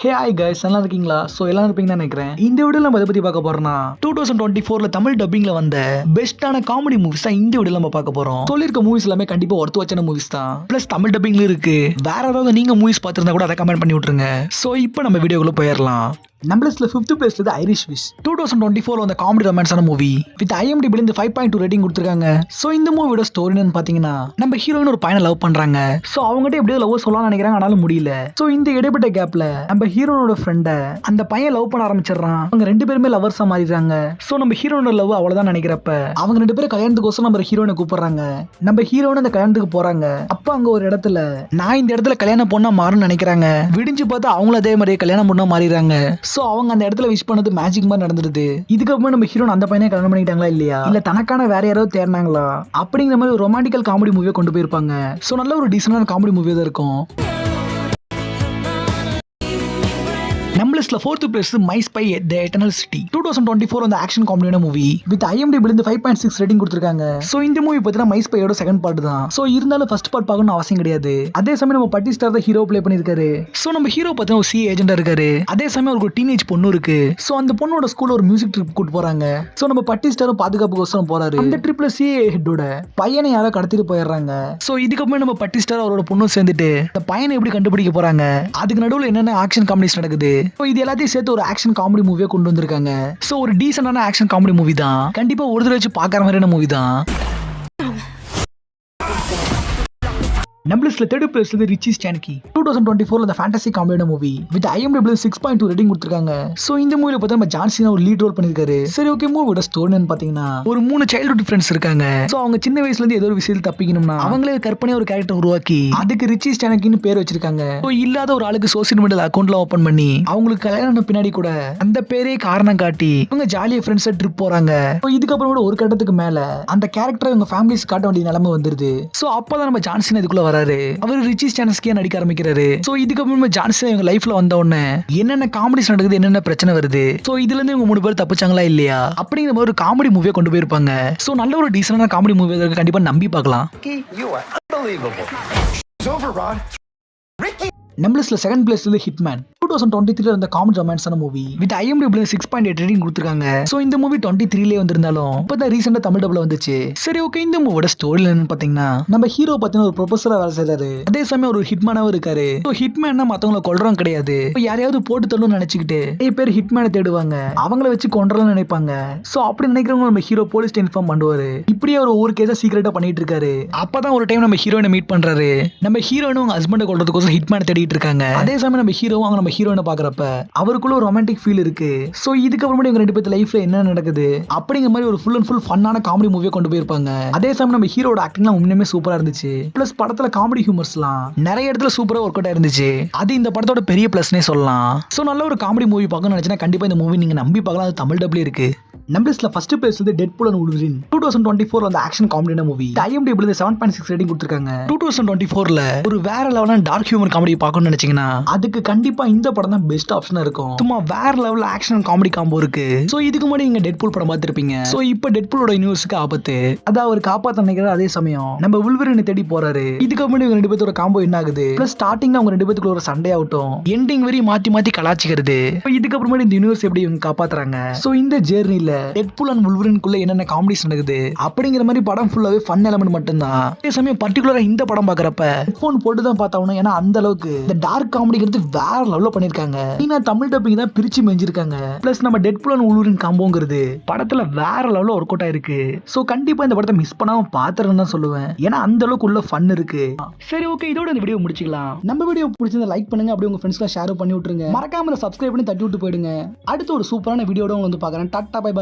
Hi guys, நல்லா இருக்கீங்களா? So எல்லாம் இருப்பீங்கன்னு நினைக்கிறேன். இந்த வீடியோவில் நம்ம எதை பற்றி பார்க்க போறோம்னா 2024 தமிழ் டப்பிங்ல வந்த பெஸ்ட்டான காமெடி மூவிஸ் தான் இந்த வீடியோவில் நம்ம பார்க்க போறோம். சொல்லியிருக்க மூவிஸ் எல்லாமே கண்டிப்பா ஒர்த்து வச்சான மூவிஸ் தான். பிளஸ் தமிழ் டப்பிங்ல இருக்கு. வேற ஏதாவது நீங்க மூவிஸ் பார்த்திருந்தா கூட அதை கமெண்ட் பண்ணி விட்டுருங்க. ஸோ இப்போ நம்ம வீடியோக்குள்ள போயிடலாம். நம்ம லிஸ்ட்ல 5th பிளேஸ்ல இருந்து ஐரிஷ் விஷ் 2024 வந்த காமெடி ரொமான்ஸான மூவி வித் IMDb இருந்து 5.2 ரேட்டிங் கொடுத்துருக்காங்க. ஸோ இந்த மூவியோட ஸ்டோரி என்னன்னு பாத்தீங்கன்னா, நம்ம ஹீரோயின் ஒரு பையனை லவ் பண்றாங்க. ஸோ அவங்ககிட்ட எப்படியோ லவ் சொல்லலாம் நினைக்கிறாங்க, ஆனாலும் முடியல. ஸோ இந்த இடைப்பட்ட கேப்ல நம்ம ஹீரோனோட ஃப்ரெண்ட அந்த பையன் லவ் பண்ண ஆரம்பிச்சிடறான். அவங்க ரெண்டு பேருமே லவர்ஸா மாறிடுறாங்க. ஸோ நம்ம ஹீரோனோட லவ் அவ்வளவுதான் நினைக்கிறப்ப அவங்க ரெண்டு பேரும் கல்யாணத்துக்கோசம் நம்ம ஹீரோனை கூப்பிடுறாங்க. நம்ம ஹீரோன் அந்த கல்யாணத்துக்கு போறாங்க. அப்ப அங்க ஒரு இடத்துல நான் இந்த இடத்துல கல்யாணம் பொண்ணா மாறுன்னு நினைக்கிறாங்க. விடிஞ்சு பார்த்தா அவங்களும் அதே மாதிரியே கல்யாணம் பொண்ணா மாறிடுறாங்க. சோ அவங்க அந்த இடத்துல விஷ் பண்ணது மேஜிக் மாதிரி நடந்துருது. இதுக்கப்புறம் நம்ம ஹீரோன் அந்த பையனை கல்யாணம் பண்ணிட்டாங்களா இல்லையா, இல்ல தனக்கான வேற யாராவது தேடினாங்களா அப்படிங்கிற மாதிரி ஒரு ரொமான்டிக்கல் காமெடி மூவியை கொண்டு போயிருப்பாங்க. சோ நல்ல ஒரு டீசென்டான காமெடி மூவியா தான் இருக்கும். நம்ம லிஸ்ட்ல 4th place my spy the eternal city 2024 அந்த ஆக்ஷன் காமெடியான மூவி வித் IMDb இருந்து 5.6 ரேட்டிங் கொடுத்திருக்காங்க. சோ இந்த மூவி பார்த்தா மை ஸ்பையோட செகண்ட் பார்ட் தான். சோ இருந்தாலும் ஃபர்ஸ்ட் பார்ட் பார்க்கணும் அவசியம் கிடையாது. அதே சமயம் நம்ம பட்டி ஸ்டார் தான் ஹீரோ ப்ளே பண்ணிருக்காரு. சோ நம்ம ஹீரோ பார்த்தா ஒரு CA ஏஜென்டா இருக்காரு. அதே சமயம் ஒரு டீனேஜ் பொண்ணு இருக்கு. சோ அந்த பொண்ணோட ஸ்கூல்ல ஒரு மியூசிக் ட்ரிப் கூட்டு போறாங்க. சோ நம்ம பட்டி ஸ்டாரும் பாதுகாப்புக்கோசரம் போறாரு. அந்த ட்ரிப்ல CA ஹெட்டோட பையனை யாரோ கடத்திட்டு போயிடுறாங்க. சோ இதுக்கப்புறம் நம்ம பட்டி ஸ்டார் அவரோட பொண்ணும் சேர்ந்துட்டு இந்த பையனை எப்படி கண்டுபிடிக்க போறாங்க, அதுக்கு நடுவில் என்னென்ன ஆக்ஷன் காமெடிஸ் நடக்குது, இது எல்லாத்தையும் சேர்த்து ஒரு ஆக்ஷன் காமெடி மூவியா கொண்டு வந்திருக்காங்க. சோ ஒரு டீசென்டான ஆக்ஷன் காமெடி மூவி தான். கண்டிப்பா ஒரு தடவை வச்சு பார்க்குற மாதிரியான மூவி தான். நம்ம லிஸ்ட்ல 3rd பிளேஸ்ல இருந்து ரிச்சி ஸ்டான்கி 2024 அந்த ஃபேண்டசி காமெடியான மூவி வித் IMDb 6.2 ரேட்டிங் கொடுத்திருக்காங்க. சோ இந்த மூவில பார்த்தா நம்ம ஜான் சீனா ஒரு லீட் ரோல் பண்ணிருக்காரு. சரி ஓகே, மூவியோட ஸ்டோரி என்னன்னு பாத்தீங்கன்னா, ஒரு 3 சைல்ட்ஹுட் ஃப்ரெண்ட்ஸ் இருக்காங்க. சோ அவங்க சின்ன வயசுல இருந்து ஏதோ ஒரு விஷயத்துல தப்பிக்கணும்னா அவங்களே கற்பனை ஒரு கேரக்டர் உருவாக்கி அதுக்கு ரிச்சி ஸ்டான்கின்னு பேர் வச்சிருக்காங்க. சோ இல்லாத ஒரு ஆளுக்கு சோசியல் மீடியா அக்கௌண்ட்ல ஓபன் பண்ணி அவங்களுக்கு கல்யாணம் பின்னாடி கூட அந்த பேரே காரணம் காட்டி இவங்க ஜாலியா ஃப்ரெண்ட்ஸா ட்ரிப் போறாங்க. இதுக்கப்புறம் கூட ஒரு கட்டத்துக்கு மேல அந்த கேரக்டரை இவங்க ஃபேமிலிஸ் காட்ட வேண்டிய நிலைமை வந்துருது. சோ அப்பதான் நம்ம ஜான் சீனா இதுக்குள்ள வராரு. அவர் ரிச்சி ஸ்டான்ஸ்கியா நடிக்க ஆரம்பிக்கிறாரு. சோ இதுக்கப்புறமா ஜான்சன் இவங்க லைஃப்ல வந்த உடனே என்னென்ன காமெடிஸ் நடக்குது, என்னென்ன பிரச்சனை வருது, சோ இதுல இருந்து இவங்க 3 பேர் தப்பிச்சாங்களா இல்லையா அப்படிங்கிற மாதிரி ஒரு காமெடி மூவியை கொண்டு போயிருப்பாங்க. சோ நல்ல ஒரு டீசென்டான காமெடி மூவி கண்டிப்பா நம்பி பார்க்கலாம். நம்ம லிஸ்ட்ல 2nd பிளேஸ்ல இருந்து ஹிட்மேன் 2023 அந்த காமெடி ரொமான்ஸான மூவி வித் IMDb 6.8 ரேட்டிங் கொடுத்திருக்காங்க. சோ இந்த மூவி 23லே வந்திருந்தாலும் இப்பதான் ரீசெண்டா தமிழ் டப்ல வந்துச்சு. சரி ஓகே, இந்த மூவியோட ஸ்டோரி என்னன்னு பாத்தீங்கன்னா, நம்ம ஹீரோ பாத்தீங்கன்னா ஒரு ப்ரொஃபஸரா வேலை செய்றாரு. அதே சமயம் ஒரு ஹிட்மேனாவும் இருக்காரு. சோ ஹிட்மேன்னா மத்தவங்களை கொல்றவங்க கிடையாது. யாரையாவது போட்டு தள்ளணும்னு நினைச்சுக்கிட்டு நிறைய பேர் ஹிட்மேனை தேடுவாங்க, அவங்கள வச்சு கொன்றலாம் நினைப்பாங்க. சோ அப்படி நினைக்கிறவங்க நம்ம ஹீரோ போலீஸ் இன்ஃபார்ம் பண்ணுவாரு. இப்படியே ஒரு கேஸா சீக்கிரட்டா பண்ணிட்டு இருக்காரு. அப்பதான் ஒரு டைம் நம்ம ஹீரோயினை மீட் பண்றாரு. நம்ம ஹீரோயினும் அவங்க ஹஸ்பண்டை கொல்றதுக்கோசம் ஹிட்மேனை தேடிட்டு இருக்காங்க. அதே சமயம் நம்ம ஹீரோவும் அவங்க நம்ம ஹீரோயினை பாக்குறப்ப அவருக்குள்ள ஒரு ரொமான்டிக் ஃபீல் இருக்கு. சோ இதுக்கப்புறம் இவங்க ரெண்டு பேர் லைஃப்ல என்ன நடக்குது அப்படிங்கிற மாதிரி ஒரு ஃபுல் அண்ட் ஃபுல் ஃபன்னான காமெடி மூவியை கொண்டு போயிருப்பாங்க. அதே சமயம் நம்ம ஹீரோட ஆக்டிங்லாம் உண்மையுமே சூப்பரா இருந்துச்சு. பிளஸ் படத்துல காமெடி ஹியூமர்ஸ்லாம் நிறைய இடத்துல சூப்பரா ஒர்க் அவுட் ஆயிருந்துச்சு. அது இந்த படத்தோட பெரிய பிளஸ்னே சொல்லலாம். சோ நல்ல ஒரு காமெடி மூவி பார்க்கணும்னு நினைச்சா கண்டிப்பா இந்த மூவி நீங்க நம்பி பார்க்கலாம். அது தமிழ் டப்ல இருக்கு. நம்ம லிஸ்ட்ல 1st பிளேஸ் வந்து டெட்பூல் அண்ட் வூல்வரின் 2024 அந்த ஆக்ஷன் காமெடியான மூவி IMDb 7.6 ரேட்டிங் கொடுத்திருக்காங்க. 2024ல ஒரு வேற லெவலான டார்க் ஹியூமர் காமெடி பார்க்கணும்னு நினைச்சீங்கன்னா அதுக்கு கண்டிப்பா இந்த படம் தான் பெஸ்ட் ஆப்ஷனா இருக்கும். சும்மா வேற லெவல்ல ஆக்ஷன் காமெடி காம்போ இருக்கு. சோ இதுக்கு முன்னாடி நீங்க டெட்பூல் படம் பார்த்திருப்பீங்க. சோ இப்போ டெட்பூலோட யூனிவர்ஸ்க்கு ஆபத்து, அத அவர் காப்பாத்த நினைக்கிறார். அதே சமயம் நம்ம வூல்வரினை தேடி போறாரு. இதுக்கு முன்னாடி இவங்க ரெண்டு பேரோட காம்போ என்ன ஆகுது, பிளஸ் ஸ்டார்டிங்ல அவங்க ரெண்டு பேத்துக்குள்ள ஒரு சண்டை ஆகட்டும், எண்டிங் வரை மாத்தி மாத்தி கலாச்சிக்கிறது. இதுக்கப்புறமா இந்த யூனிவர்ஸ் எப்படி இவங்க காப்பாத்துறாங்க. சோ இந்த ஜேர்னில டெட்பூல் அண்ட் வூல்வரின்குள்ள என்னென்ன காமெடிஸ் நடக்குது அப்படிங்கிற மாதிரி படம் ஃபுல்லாவே ஃபன் எலிமெண்ட் மட்டும்தான். அதே சமயம் பர்టిక్యులரா இந்த படம் பார்க்கறப்ப ஹெட்போன் போட்டு தான் பார்த்தாவணும். ஏன்னா அந்த அளவுக்கு இந்த டார்க் காமெடிங்கிறது வேற லெவல்ல பண்ணிருக்காங்க. ஏன்னா தமிழ் டப்பிங் தான் பிரிச்சு மெஞ்சிருக்காங்க. பிளஸ் நம்ம டெட்பூல் அண்ட் வூல்வரின் காம்போங்கிறது படத்துல வேற லெவல்ல ஒர்க் அவுட் ஆயிருக்கு. சோ கண்டிப்பா இந்த படத்தை மிஸ் பண்ணாம பாத்துறேன்னு தான் சொல்லுவேன். ஏன்னா அந்த அளவுக்கு உள்ள ஃபன் இருக்கு. சரி ஓகே, இதோட இந்த வீடியோ முடிச்சுக்கலாம். நம்ம வீடியோ பிடிச்சிருந்தா லைக் பண்ணுங்க, அப்படியே உங்க ஃப்ரெண்ட்ஸ்க்கு ஷேர் பண்ணி விட்டுருங்க. மறக்காம சப்ஸ்கிரைப் பண்ணி தட்டி விட்டு போயிடுங்க. அடுத்து ஒரு சூப்பரான வீடியோட வந்து பாக்குறேன். டாடா பை பை.